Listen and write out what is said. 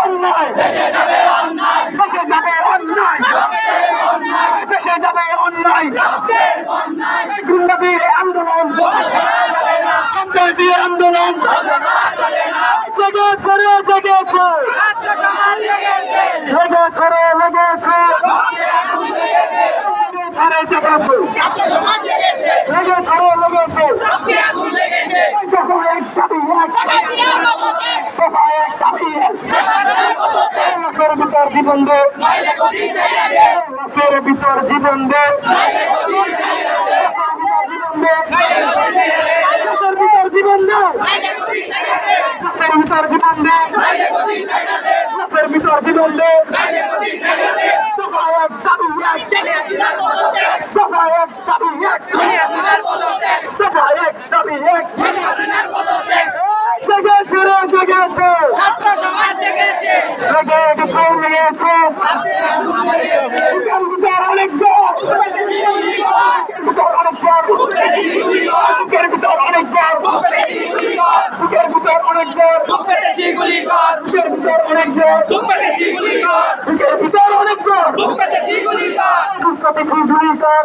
অন্যায়, দেশে যাবে অন্যায়, দেশে যাবে অন্যায়, দেশে যাবে অন্যায়, গুন্ডাদের আন্দোলন, আন্তর্জাতিক আন্দোলন জেগে করে জেগেছে, লেগেছে লেগেছে ধরে জেগেছে, লেগে ধরে লেগেছে, দফা এক দাবি এক, দফা এক দাবি এক, লাখের ভিতর জীবন দে, লাখের ভিতর জীবন দে, লাখের ভিতর জীবন দে, লাখের ভিতর জীবন দে, লাখের ভিতর জীবন দে, দফা এক দাবি এক, দফা এক দাবি এক, দফা এক দাবি এক, জেগেছে রে জেগেছে, ছাত্র সমাজ জেগেছে, লেগেছে লেগেছে, অনেক জোর, অনেক জোর, বুকের ভিতর অনেক জোর, বুকের ভিতর অনেক জোর, বুকের ভিতর অনেক জোর, বুকের ভিতর অনেক জোর, বুকের ভিতর অনেক জোর,